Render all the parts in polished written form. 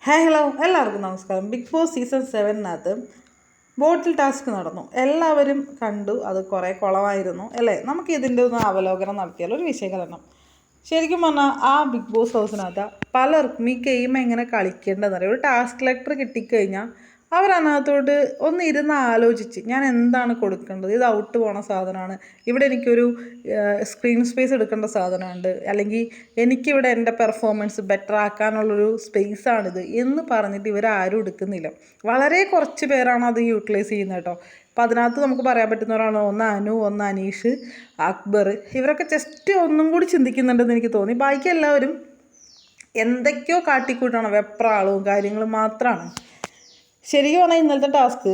Hi hello എല്ലാവർക്കും നമസ്കാരം. Big boss season 7-നകത്ത് ബോട്ടിൽ task നടന്നു. എല്ലാവരും കണ്ടു, അത് കുറേ കുളമായിരുന്നു അല്ലേ. നമുക്ക് ഇതിൻ്റെ ഒന്ന് അവലോകനം നടത്തിയാൽ ഒരു വിശകലനം. ശരിക്കും പറഞ്ഞാൽ ആ ബിഗ് ബോസ് ഹൗസിനകത്ത് പലർക്കും ഈ ഗെയിം എങ്ങനെ കളിക്കേണ്ടതെന്ന് അറിയാം. ഒരു ടാസ്ക് ലെറ്റർ കിട്ടിക്കഴിഞ്ഞാൽ അവരതിനകത്തോട്ട് ഒന്ന് ഇരുന്ന് ആലോചിച്ച് ഞാൻ എന്താണ് കൊടുക്കേണ്ടത്, ഇത് ഔട്ട് പോണ സാധനമാണ്, ഇവിടെ എനിക്കൊരു സ്ക്രീൻ സ്പേസ് എടുക്കേണ്ട സാധനമുണ്ട്, അല്ലെങ്കിൽ എനിക്കിവിടെ എൻ്റെ പെർഫോമൻസ് ബെറ്റർ ആക്കാനുള്ളൊരു സ്പേസാണിത് എന്ന് പറഞ്ഞിട്ട് ഇവരാരും എടുക്കുന്നില്ല. വളരെ കുറച്ച് പേരാണ് അത് യൂട്ടിലൈസ് ചെയ്യുന്നത് കേട്ടോ. അപ്പം അതിനകത്ത് നമുക്ക് പറയാൻ പറ്റുന്നവരാണ് ഒന്ന് അനു, ഒന്ന് അനീഷ്, അക്ബർ. ഇവരൊക്കെ ജസ്റ്റ് ഒന്നും കൂടി ചിന്തിക്കുന്നുണ്ടെന്ന് എനിക്ക് തോന്നി. ബാക്കി എല്ലാവരും എന്തൊക്കെയോ കാട്ടിക്കൂട്ടാണ്, വെപ്രാളവും കാര്യങ്ങളും മാത്രമാണ്. ശരിക്കും പറഞ്ഞാൽ ഇന്നലത്തെ ടാസ്ക്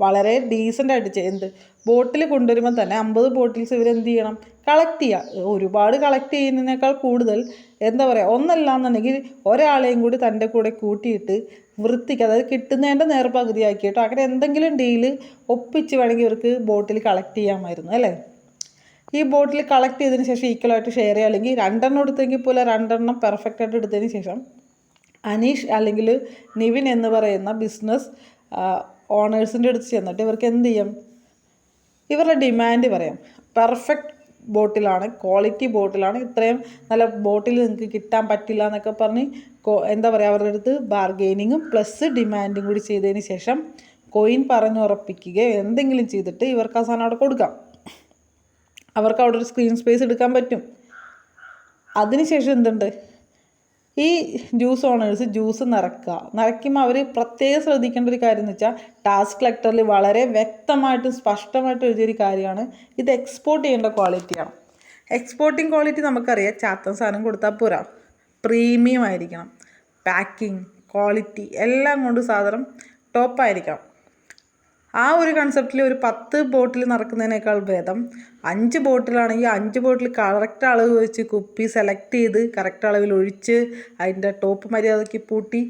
വളരെ ഡീസൻ്റായിട്ട് എന്ത് ബോട്ടിൽ കൊണ്ടുവരുമ്പോൾ തന്നെ 50 ബോട്ടിൽസ് ഇവരെന്ത് ചെയ്യണം, കളക്ട് ചെയ്യുക. ഒരുപാട് കളക്ട് ചെയ്യുന്നതിനേക്കാൾ കൂടുതൽ എന്താ പറയുക, ഒന്നല്ലാന്നുണ്ടെങ്കിൽ ഒരാളെയും കൂടി തൻ്റെ കൂടെ കൂട്ടിയിട്ട് വൃത്തിക്ക്, അതായത് കിട്ടുന്നതിൻ്റെ നേർപകുതിയാക്കിയിട്ടോ അങ്ങനെ എന്തെങ്കിലും ഡീല് ഒപ്പിച്ച് വേണമെങ്കിൽ ഇവർക്ക് ബോട്ടിൽ കളക്ട് ചെയ്യാമായിരുന്നു അല്ലേ. ഈ ബോട്ടിൽ കളക്ട് ചെയ്തതിന് ശേഷം ഈക്വലായിട്ട് ഷെയർ ചെയ്യുക, അല്ലെങ്കിൽ 2 എടുത്തെങ്കിൽ പോലെ 2 പെർഫെക്റ്റായിട്ട് എടുത്തതിന് ശേഷം അനീഷ് അല്ലെങ്കിൽ നിവിൻ എന്ന് പറയുന്ന ബിസിനസ് ഓണേഴ്സിൻ്റെ അടുത്ത് ചെന്നിട്ട് ഇവർക്ക് എന്ത് ചെയ്യും, ഇവരുടെ ഡിമാൻഡ് പറയാം. പെർഫെക്റ്റ് ബോട്ടിലാണ്, ക്വാളിറ്റി ബോട്ടിലാണ്, ഇത്രയും നല്ല ബോട്ടിൽ നിങ്ങൾക്ക് കിട്ടാൻ പറ്റില്ല എന്നൊക്കെ പറഞ്ഞ് എന്താ പറയുക, അവരുടെ അടുത്ത് ബാർഗെയിനിങ്ങും പ്ലസ് ഡിമാൻഡും കൂടി ചെയ്തതിന് ശേഷം കോയിൻ പറഞ്ഞുറപ്പിക്കുകയോ എന്തെങ്കിലും ചെയ്തിട്ട് ഇവർക്ക് ആ സാധനം അവിടെ കൊടുക്കാം. അവർക്ക് അവിടെ ഒരു സ്ക്രീൻ സ്പേസ് എടുക്കാൻ പറ്റും. അതിനുശേഷം എന്തുണ്ട്, ഈ ജ്യൂസ് ഓണേഴ്സ് ജ്യൂസ് നിറയ്ക്കുമ്പോൾ അവർ പ്രത്യേകം ശ്രദ്ധിക്കേണ്ട ഒരു കാര്യം എന്ന് വെച്ചാൽ ടാസ്ക് ലെറ്ററിൽ വളരെ വ്യക്തമായിട്ടും സ്പഷ്ടമായിട്ടും എഴുതിയൊരു കാര്യമാണ്, ഇത് എക്സ്പോർട്ട് ചെയ്യേണ്ട ക്വാളിറ്റിയാണ്. എക്സ്പോർട്ടിങ് ക്വാളിറ്റി നമുക്കറിയാം, ചാത്തൻ സാധനം കൊടുത്താൽ പോരാ, പ്രീമിയം ആയിരിക്കണം. പാക്കിങ് ക്വാളിറ്റി എല്ലാം കൊണ്ട് സാധനം ടോപ്പായിരിക്കണം. ആ ഒരു കൺസെപ്റ്റിൽ ഒരു 10 ബോട്ടിൽ നടക്കുന്നതിനേക്കാൾ ഭേദം 5 ബോട്ടിലാണെങ്കിൽ 5 ബോട്ടിൽ കറക്റ്റ് അളവ് വെച്ച് കുപ്പി സെലക്ട് ചെയ്ത് കറക്റ്റ് അളവിൽ ഒഴിച്ച് അതിൻ്റെ ടോപ്പ് മര്യാദയ്ക്ക് പൂട്ടി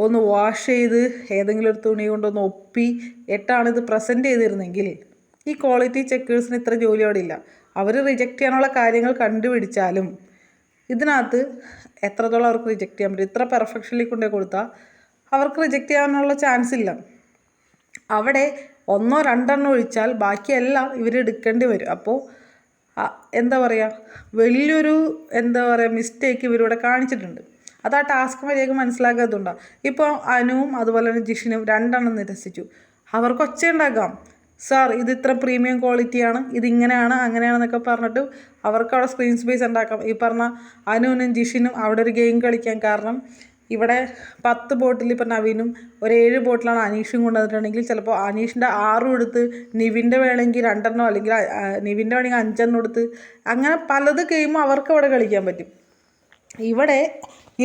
ഒന്ന് വാഷ് ചെയ്ത് ഏതെങ്കിലും ഒരു തുണി കൊണ്ടൊന്ന് ഒപ്പി ഇത് പ്രസൻറ്റ് ചെയ്തിരുന്നെങ്കിൽ ഈ ക്വാളിറ്റി ചെക്കേഴ്സിന് ഇത്ര ജോലി അവിടെ ഇല്ല. അവർ റിജക്റ്റ് ചെയ്യാനുള്ള കാര്യങ്ങൾ കണ്ടുപിടിച്ചാലും ഇതിനകത്ത് എത്രത്തോളം അവർക്ക് റിജക്റ്റ് ചെയ്യാൻ പറ്റും. ഇത്ര പെർഫെക്ഷനിൽ കൊണ്ടേ കൊടുത്താൽ അവർക്ക് റിജക്റ്റ് ചെയ്യാനുള്ള ചാൻസ് ഇല്ല. അവിടെ 1-2 ഒഴിച്ചാൽ ബാക്കിയെല്ലാം ഇവരെടുക്കേണ്ടി വരും. അപ്പോൾ എന്താ പറയുക, വലിയൊരു മിസ്റ്റേക്ക് ഇവരിവിടെ കാണിച്ചിട്ടുണ്ട്. അത് ആ ടാസ്ക് മര്യാദയ്ക്ക് മനസ്സിലാക്കാത്തതുകൊണ്ടാണ്. ഇപ്പോൾ അനുവും അതുപോലെ തന്നെ ജിഷിനും 2 നിരസിച്ചു. അവർക്ക് ഒച്ച ഉണ്ടാക്കാം, സാർ ഇത് ഇത്ര പ്രീമിയം ക്വാളിറ്റിയാണ്, ഇതിങ്ങനെയാണ് അങ്ങനെയാണെന്നൊക്കെ പറഞ്ഞിട്ട് അവർക്ക് അവിടെ സ്ക്രീൻ സ്പേസ് ഉണ്ടാക്കാം. ഈ പറഞ്ഞ അനുവിനും ജിഷിനും അവിടെ ഒരു ഗെയിം കളിക്കാൻ കാരണം ഇവിടെ 10 ബോട്ടിൽ ഇപ്പോൾ നവീനും ഒരു 7 ബോട്ടിലാണ് അനീഷും കൊണ്ടുവന്നിട്ടുണ്ടെങ്കിൽ ചിലപ്പോൾ അനീഷിൻ്റെ 6 എടുത്ത് നിവിൻ്റെ വേണമെങ്കിൽ 2 അല്ലെങ്കിൽ നിവിൻ്റെ വേണമെങ്കിൽ 5 എടുത്ത് അങ്ങനെ പലത് ഗെയിമും അവർക്ക് അവിടെ കളിക്കാൻ പറ്റും. ഇവിടെ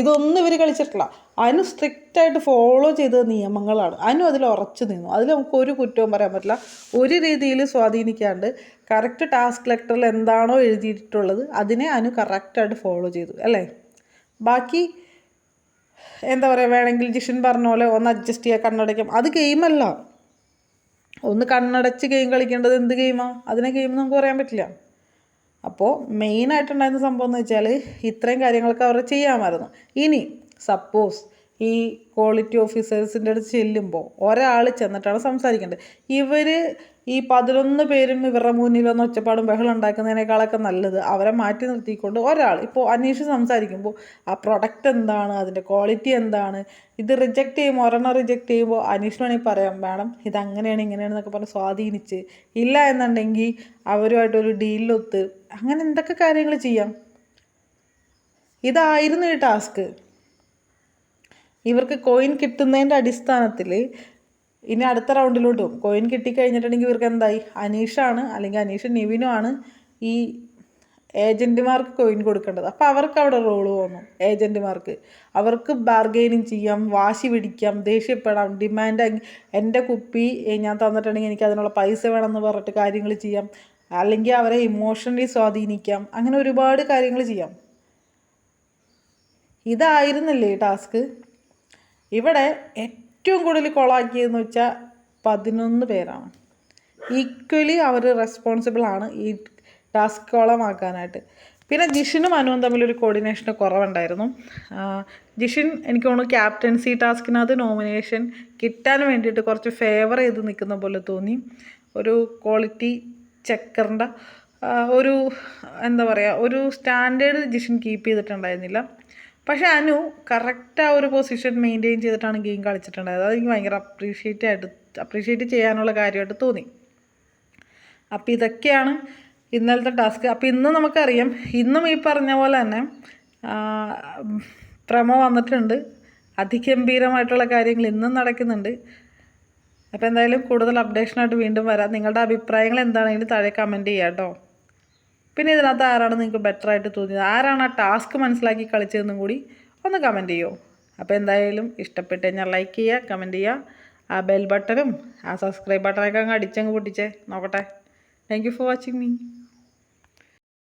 ഇതൊന്നും ഇവർ കളിച്ചിട്ടില്ല. അനു സ്ട്രിക്റ്റായിട്ട് ഫോളോ ചെയ്ത നിയമങ്ങളാണ്. അനു അതിൽ ഉറച്ചു നിന്നു. അതിൽ നമുക്ക് ഒരു കുറ്റവും പറയാൻ പറ്റില്ല. ഒരു രീതിയിൽ സ്വാധീനിക്കാണ്ട് കറക്റ്റ് ടാസ്ക് ലെറ്ററിൽ എന്താണോ എഴുതിയിട്ടുള്ളത് അതിനെ അനു കറക്റ്റായിട്ട് ഫോളോ ചെയ്തു അല്ലേ. ബാക്കി എന്താ പറയുക, വേണമെങ്കിൽ ജിഷൻ പറഞ്ഞ പോലെ ഒന്ന് അഡ്ജസ്റ്റ് ചെയ്യുക, കണ്ണടയ്ക്കും, അത് ഗെയിമല്ല. ഒന്ന് കണ്ണടച്ച് ഗെയിം കളിക്കേണ്ടത് എന്ത് ഗെയിമാണ്, അതിനെ ഗെയിം നമുക്ക് പറയാൻ പറ്റില്ല. അപ്പോൾ മെയിനായിട്ടുണ്ടായിരുന്ന സംഭവം എന്ന് വെച്ചാൽ ഇത്രയും കാര്യങ്ങളൊക്കെ അവർ ചെയ്യാമായിരുന്നു. ഇനി സപ്പോസ് ഈ ക്വാളിറ്റി ഓഫീസേഴ്സിൻ്റെ അടുത്ത് ചെല്ലുമ്പോൾ ഒരാൾ ചെന്നിട്ടാണ് സംസാരിക്കേണ്ടത്. ഇവർ ഈ 11 പേരും ഇവരുടെ മുന്നിലൊന്ന് ഒച്ചപ്പാടും ബഹളം ഉണ്ടാക്കുന്നതിനേക്കാളൊക്കെ നല്ലത് അവരെ മാറ്റി നിർത്തിക്കൊണ്ട് ഒരാൾ, ഇപ്പോൾ അന്വേഷിച്ച് സംസാരിക്കുമ്പോൾ ആ പ്രൊഡക്റ്റ് എന്താണ്, അതിൻ്റെ ക്വാളിറ്റി എന്താണ്, ഇത് റിജക്റ്റ് ചെയ്യുമ്പോൾ ഒരെണ്ണം റിജക്റ്റ് ചെയ്യുമ്പോൾ അനീഷ് വേണമെങ്കിൽ പറയാം, മാഡം ഇതങ്ങനെയാണ് ഇങ്ങനെയാണെന്നൊക്കെ പറഞ്ഞ് സ്വാധീനിച്ച്, ഇല്ല എന്നുണ്ടെങ്കിൽ അവരുമായിട്ടൊരു ഡീലിലൊത്ത് അങ്ങനെ എന്തൊക്കെ കാര്യങ്ങൾ ചെയ്യാം. ഇതായിരുന്നു ഈ ടാസ്ക്. ഇവർക്ക് കോയിൻ കിട്ടുന്നതിൻ്റെ അടിസ്ഥാനത്തിൽ ഇനി അടുത്ത റൗണ്ടിലോട്ട് പോകും. കോയിൻ കിട്ടിക്കഴിഞ്ഞിട്ടുണ്ടെങ്കിൽ ഇവർക്ക് എന്തായി, അനീഷാണ് അല്ലെങ്കിൽ അനീഷ് നിവിനുമാണ് ഈ ഏജൻറ്റുമാർക്ക് കോയിൻ കൊടുക്കേണ്ടത്. അപ്പോൾ അവർക്ക് അവിടെ റോള് തോന്നും. ഏജൻറ്റുമാർക്ക് അവർക്ക് ബാർഗെയിനിങ് ചെയ്യാം, വാശി പിടിക്കാം, ദേഷ്യപ്പെടാം, ഡിമാൻഡ് എൻ്റെ കുപ്പി ഞാൻ തന്നിട്ടുണ്ടെങ്കിൽ എനിക്ക് അതിനുള്ള പൈസ വേണമെന്ന് പറഞ്ഞിട്ട് കാര്യങ്ങൾ ചെയ്യാം, അല്ലെങ്കിൽ അവരെ ഇമോഷണലി സ്വാധീനിക്കാം, അങ്ങനെ ഒരുപാട് കാര്യങ്ങൾ ചെയ്യാം. ഇതായിരുന്നില്ലേ ടാസ്ക്. ഇവിടെ ഏറ്റവും കൂടുതൽ കൊളാക്കിയതെന്ന് വെച്ചാൽ 11 പേരാണ്. ഈക്വലി അവർ റെസ്പോൺസിബിളാണ് ഈ ടാസ്ക് കൊളമാക്കാനായിട്ട്. പിന്നെ ജിഷിനും അനുവും തമ്മിലൊരു കോർഡിനേഷന് കുറവുണ്ടായിരുന്നു. ജിഷിൻ എനിക്ക് തോന്നുന്നു ക്യാപ്റ്റൻസി ടാസ്കിനകത്ത് നോമിനേഷൻ കിട്ടാൻ വേണ്ടിയിട്ട് കുറച്ച് ഫേവർ ചെയ്ത് നിൽക്കുന്ന പോലെ തോന്നി. ഒരു ക്വാളിറ്റി ചെക്കറിൻ്റെ ഒരു എന്താ പറയുക, ഒരു സ്റ്റാൻഡേർഡ് ജിഷിൻ കീപ്പ് ചെയ്തിട്ടുണ്ടായിരുന്നില്ല. പക്ഷേ അനു കറക്റ്റ് ആ ഒരു പൊസിഷൻ മെയിൻറ്റെയിൻ ചെയ്തിട്ടാണ് ഗെയിം കളിച്ചിട്ടുണ്ടായത്. അതെനിക്ക് ഭയങ്കര അപ്രീഷിയേറ്റ് ചെയ്യാനുള്ള കാര്യമായിട്ട് തോന്നി. അപ്പോൾ ഇതൊക്കെയാണ് ഇന്നലത്തെ ടാസ്ക്. അപ്പോൾ ഇന്ന് നമുക്കറിയാം, ഇന്നും ഈ പറഞ്ഞ പോലെ തന്നെ പ്രമോ വന്നിട്ടുണ്ട്. അതിഗംഭീരമായിട്ടുള്ള കാര്യങ്ങൾ ഇന്നും നടക്കുന്നുണ്ട്. അപ്പോൾ എന്തായാലും കൂടുതൽ അപ്ഡേഷനായിട്ട് വീണ്ടും വരാം. നിങ്ങളുടെ അഭിപ്രായങ്ങൾ എന്താണെങ്കിലും താഴെ കമൻറ്റ് ചെയ്യാം കേട്ടോ. പിന്നെ ഇതിനകത്ത് ആരാണ് നിങ്ങൾക്ക് ബെറ്റർ ആയിട്ട് തോന്നിയത്, ആരാണ് ആ ടാസ്ക് മനസ്സിലാക്കി കളിച്ചതെന്നും കൂടി ഒന്ന് കമൻറ്റ് ചെയ്യുമോ. അപ്പോൾ എന്തായാലും ഇഷ്ടപ്പെട്ട് കഴിഞ്ഞാൽ ലൈക്ക് ചെയ്യുക, കമൻറ്റ് ചെയ്യുക. ആ ബെൽ ബട്ടണും ആ സബ്സ്ക്രൈബ് ബട്ടണൊക്കെ അങ്ങ് അടിച്ചങ്ങ് പൊട്ടിച്ചേ നോക്കട്ടെ. Thank you for watching me.